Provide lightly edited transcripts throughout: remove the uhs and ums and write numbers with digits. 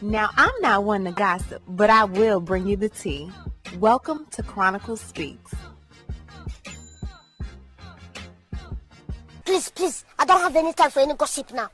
Now, I'm not one to gossip, but I will bring you the tea. Welcome to Chronicle Speaks. Please, I don't have any time for any gossip now.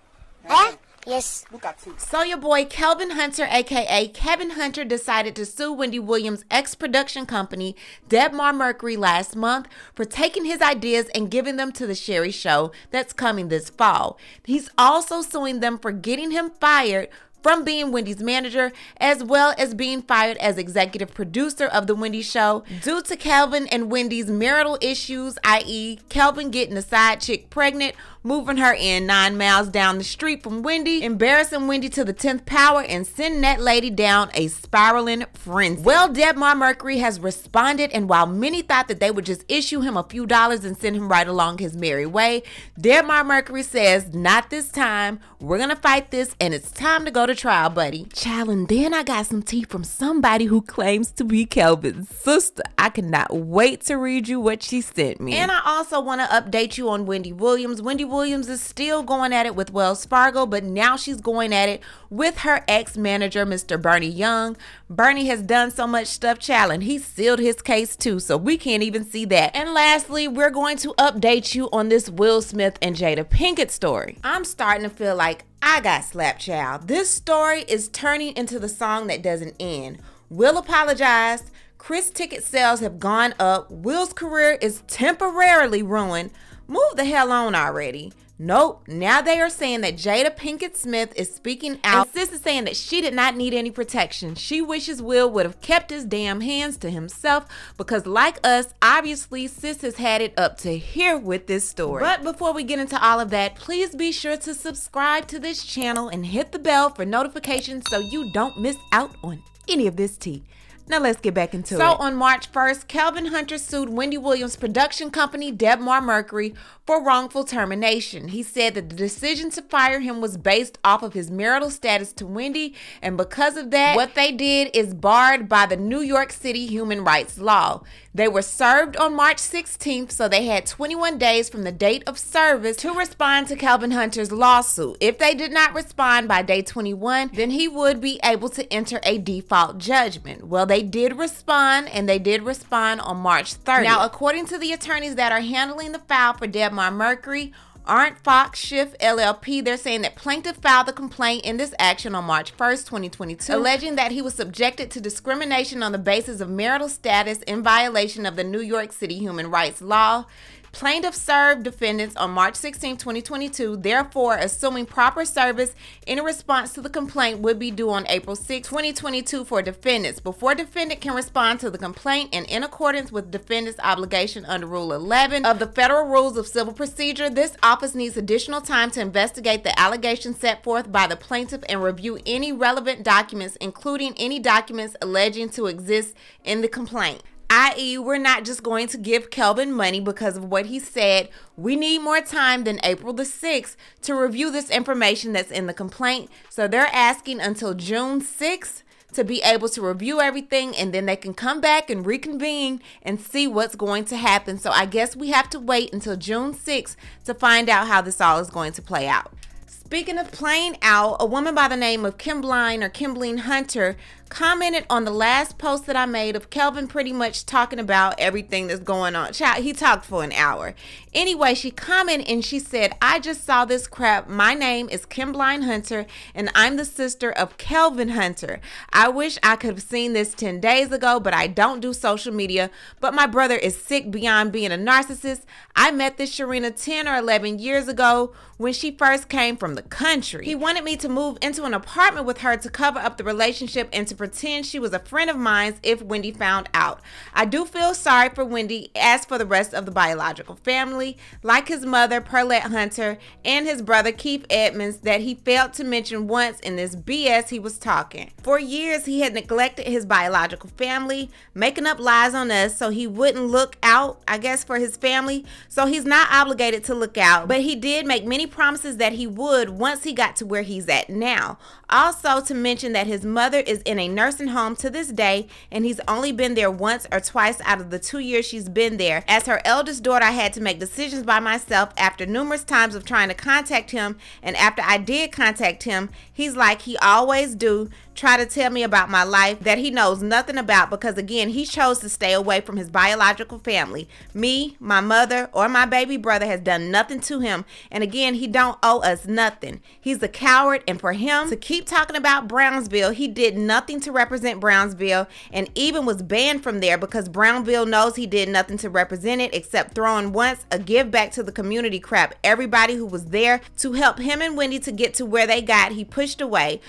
Eh? Yes. Look at you. So your boy Kelvin Hunter, aka Kevin Hunter, decided to sue Wendy Williams' ex-production company, DebMar Mercury, last month for taking his ideas and giving them to the Sherry Show that's coming this fall. He's also suing them for getting him fired from being Wendy's manager, as well as being fired as executive producer of The Wendy Show due to Kelvin and Wendy's marital issues, i.e. Kelvin getting a side chick pregnant, moving her in 9 miles down the street from Wendy, embarrassing Wendy to the 10th power, and sending that lady down a spiraling frenzy. Well, DebMar Mercury has responded, and while many thought that they would just issue him a few dollars and send him right along his merry way, DebMar Mercury says, not this time. We're gonna fight this, and it's time to go to trial, buddy. Child, and then I got some tea from somebody who claims to be Kelvin's sister. I cannot wait to read you what she sent me. And I also want to update you on Wendy Williams. Wendy Williams is still going at it with Wells Fargo, but now she's going at it with her ex-manager, Mr. Bernie Young. Bernie has done so much stuff, child, and he sealed his case too, so we can't even see that. And lastly, we're going to update you on this Will Smith and Jada Pinkett story. I'm starting to feel like I got slapped, child. This story is turning into the song that doesn't end. Will apologized. Chris ticket sales have gone up. Will's career is temporarily ruined. Move the hell on already. Nope. Now they are saying that Jada Pinkett Smith is speaking out. And sis is saying that she did not need any protection. She wishes Will would have kept his damn hands to himself because, like us, obviously sis has had it up to here with this story. But before we get into all of that, please be sure to subscribe to this channel and hit the bell for notifications so you don't miss out on any of this tea. Now let's get back into it. So on March 1st, Kelvin Hunter sued Wendy Williams' production company, DebMar Mercury, for wrongful termination. He said that the decision to fire him was based off of his marital status to Wendy, and because of that, what they did is barred by the New York City human rights law. They were served on March 16th, so they had 21 days from the date of service to respond to Kelvin Hunter's lawsuit. If they did not respond by day 21, then he would be able to enter a default judgment. Well, they did respond, and they did respond on March 30th. Now, according to the attorneys that are handling the file for DebMar Mercury, Arndt Fox Schiff LLP, they're saying that plaintiff filed the complaint in this action on March 1st, 2022, alleging that he was subjected to discrimination on the basis of marital status in violation of the New York City human rights law. Plaintiff served defendants on March 16, 2022, therefore assuming proper service in response to the complaint would be due on April 6, 2022 for defendants. Before defendant can respond to the complaint and in accordance with defendant's obligation under Rule 11 of the Federal Rules of Civil Procedure, this office needs additional time to investigate the allegations set forth by the plaintiff and review any relevant documents, including any documents alleging to exist in the complaint. I.e., we're not just going to give Kelvin money because of what he said. We need more time than April the 6th to review this information that's in the complaint. So they're asking until June 6th to be able to review everything, and then they can come back and reconvene and see what's going to happen. So I guess we have to wait until June 6th to find out how this all is going to play out. Speaking of playing out, a woman by the name of Kimberly Hunter commented on the last post that I made of Kelvin pretty much talking about everything that's going on. Child, he talked for an hour. Anyway, she commented and she said, I just saw this crap. My name is Kimberly Hunter and I'm the sister of Kelvin Hunter. I wish I could have seen this 10 days ago, but I don't do social media. But my brother is sick beyond being a narcissist. I met this Sharina 10 or 11 years ago when she first came from the country. He wanted me to move into an apartment with her to cover up the relationship and to pretend she was a friend of mine if Wendy found out. I do feel sorry for Wendy as for the rest of the biological family, like his mother, Perlette Hunter, and his brother, Keith Edmonds, that he failed to mention once in this BS he was talking. For years, he had neglected his biological family, making up lies on us so he wouldn't look out, I guess, for his family. So he's not obligated to look out, but he did make many promises that he would once he got to where he's at now. Also to mention that his mother is in a nursing home to this day, and he's only been there once or twice out of the 2 years she's been there. As her eldest daughter, I had to make decisions by myself after numerous times of trying to contact him, and after I did contact him, he's like he always do, try to tell me about my life that he knows nothing about, because again, he chose to stay away from his biological family. Me, my mother, or my baby brother has done nothing to him, and again, he don't owe us nothing. He's a coward, and for him to keep talking about Brownsville, he did nothing to represent Brownsville, and even was banned from there because Brownsville knows he did nothing to represent it except throwing once a give back to the community crap. Everybody who was there to help him and Wendy to get to where they got, he pushed away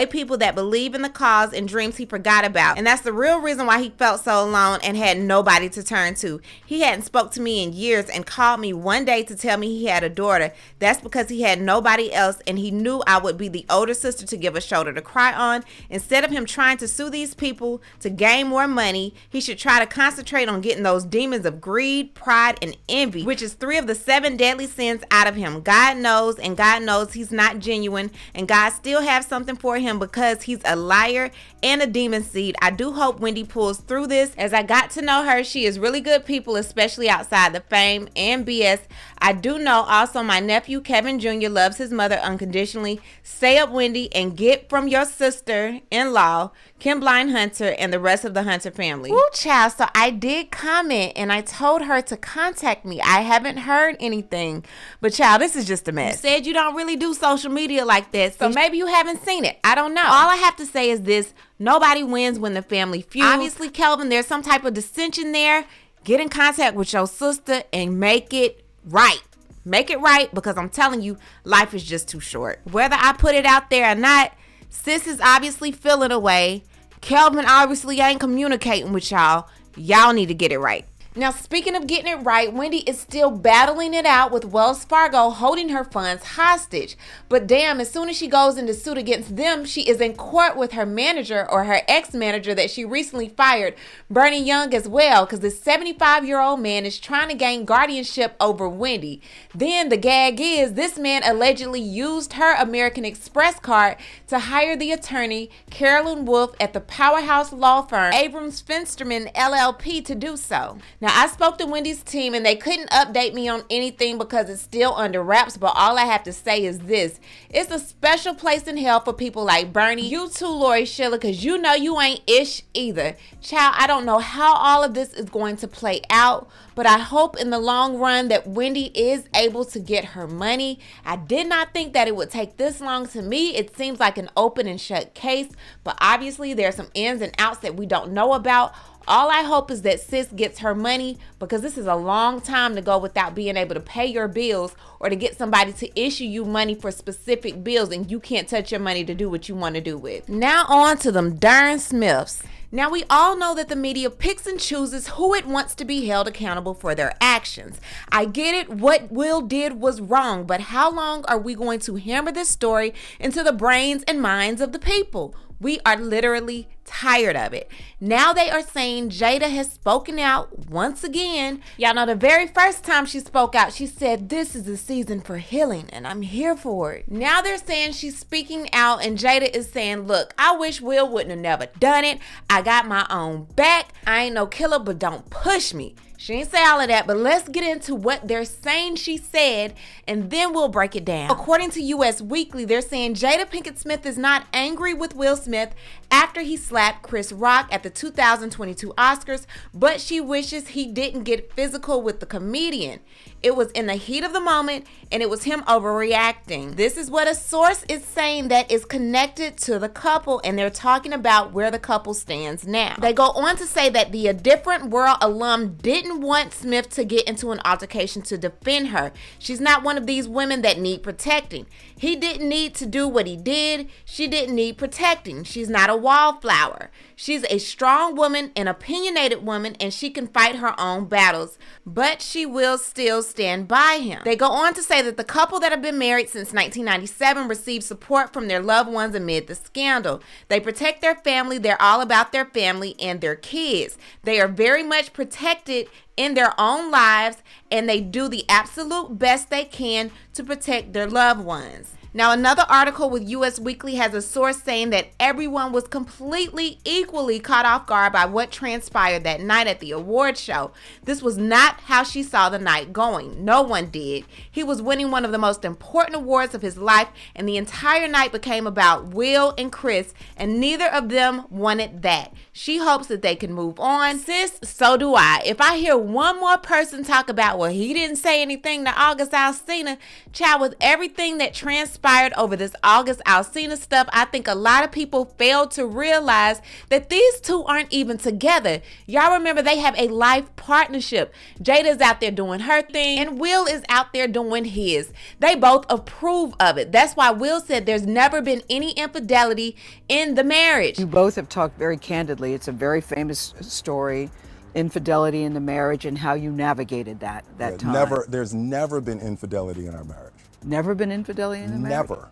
people that believe in the cause and dreams he forgot about. And that's the real reason why he felt so alone and had nobody to turn to. He hadn't spoke to me in years and called me one day to tell me he had a daughter. That's because he had nobody else, and he knew I would be the older sister to give a shoulder to cry on. Instead of him trying to sue these people to gain more money, he should try to concentrate on getting those demons of greed, pride, and envy, which is 3 of the 7 deadly sins, out of him. God knows, and God knows he's not genuine, and God still has something for him because he's a liar and a demon seed. I do hope Wendy pulls through this. As I got to know her, she is really good people, especially outside the fame and BS. I do know also my nephew Kevin Jr. loves his mother unconditionally. Stay up, Wendy, and get from your sister-in-law, Kim Blind Hunter, and the rest of the Hunter family. Woo, child. So I did comment and I told her to contact me. I haven't heard anything. But child, this is just a mess. You said you don't really do social media like that, so maybe you haven't seen it. I don't know. All I have to say is this: nobody wins when the family feuds. Obviously, Kelvin, there's some type of dissension there. Get in contact with your sister and make it right. Make it right, because I'm telling you, life is just too short. Whether I put it out there or not, sis is obviously feeling away. Kelvin obviously ain't communicating with y'all. Y'all need to get it right. Now, speaking of getting it right, Wendy is still battling it out with Wells Fargo holding her funds hostage. But damn, as soon as she goes into suit against them, she is in court with her manager, or her ex-manager that she recently fired, Bernie Young, as well, because this 75-year-old man is trying to gain guardianship over Wendy. Then the gag is this man allegedly used her American Express card to hire the attorney Carolyn Wolf at the powerhouse law firm Abrams Finsterman LLP to do so. Now, I spoke to Wendy's team and they couldn't update me on anything because it's still under wraps, but all I have to say is this: it's a special place in hell for people like Bernie. You too, Lori Schiller, because you know you ain't ish either. Child, I don't know how all of this is going to play out, but I hope in the long run that Wendy is able to get her money. I did not think that it would take this long. To me, it seems like an open and shut case, but obviously there are some ins and outs that we don't know about. All I hope is that sis gets her money, because this is a long time to go without being able to pay your bills, or to get somebody to issue you money for specific bills and you can't touch your money to do what you want to do with. Now on to them darn Smiths. Now, we all know that the media picks and chooses who it wants to be held accountable for their actions. I get it, what Will did was wrong, but how long are we going to hammer this story into the brains and minds of the people? We are literally tired of it. Now they are saying Jada has spoken out once again. Y'all know the very first time she spoke out, she said, "This is a season for healing and I'm here for it." Now they're saying she's speaking out and Jada is saying, "Look, I wish Will wouldn't have never done it. I got my own back. I ain't no killer, but don't push me." She ain't say all of that, but let's get into what they're saying she said, and then we'll break it down. According to US Weekly, they're saying Jada Pinkett Smith is not angry with Will Smith after he slapped Chris Rock at the 2022 Oscars, but she wishes he didn't get physical with the comedian. It was in the heat of the moment, and it was him overreacting. This is what a source is saying that is connected to the couple, and they're talking about where the couple stands now. They go on to say that the A Different World alum didn't want Smith to get into an altercation to defend her. She's not one of these women that need protecting. He didn't need to do what he did. She didn't need protecting. She's not a wallflower. She's a strong woman, an opinionated woman, and she can fight her own battles, but she will still stand by him. They go on to say that the couple that have been married since 1997 received support from their loved ones amid the scandal. They protect their family. They're all about their family and their kids. They are very much protected in their own lives, and they do the absolute best they can to protect their loved ones. Now, another article with US Weekly has a source saying that everyone was completely equally caught off guard by what transpired that night at the award show. This was not how she saw the night going. No one did. He was winning one of the most important awards of his life, and the entire night became about Will and Chris, and neither of them wanted that. She hopes that they can move on. Sis, so do I. If I hear one more person talk about, well, he didn't say anything to August Alsina, child, with everything that transpired over this August Alsina stuff, I think a lot of people failed to realize that these two aren't even together. Y'all remember they have a life partnership. Jada's out there doing her thing, and Will is out there doing his. They both approve of it. That's why Will said there's never been any infidelity in the marriage. You both have talked very candidly. It's a very famous story, infidelity in the marriage, and how you navigated that time. There's never been infidelity in our marriage. Never been infidelity in the marriage? Never.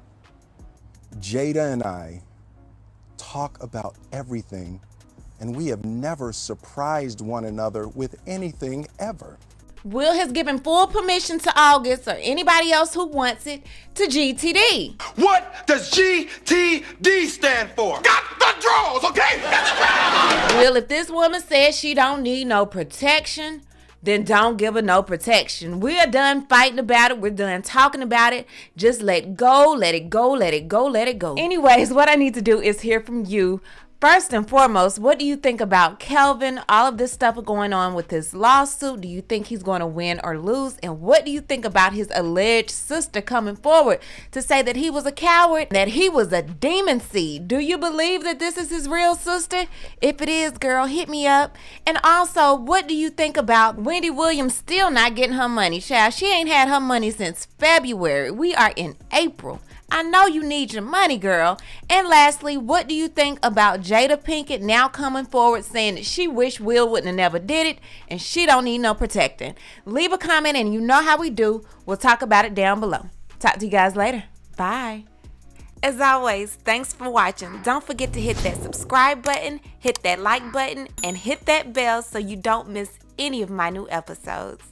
Jada and I talk about everything, and we have never surprised one another with anything ever. Will has given full permission to August or anybody else who wants it to GTD. What does GTD stand for? Got the draws, okay? Will, if this woman says she don't need no protection, then don't give her no protection. We're done fighting about it. We're done talking about it. Just let go, let it go, let it go, let it go. Anyways, what I need to do is hear from you. First and foremost, what do you think about Kelvin? All of this stuff going on with his lawsuit. Do you think he's going to win or lose? And what do you think about his alleged sister coming forward to say that he was a coward, that he was a demon seed? Do you believe that this is his real sister? If it is, girl, hit me up. And also, what do you think about Wendy Williams still not getting her money? Child, she ain't had her money since February. We are in April. I know you need your money, girl. And lastly, what do you think about Jada Pinkett now coming forward saying that she wish Will wouldn't have never did it and she don't need no protecting? Leave a comment and you know how we do. We'll talk about it down below. Talk to you guys later. Bye. As always, thanks for watching. Don't forget to hit that subscribe button, hit that like button, and hit that bell so you don't miss any of my new episodes.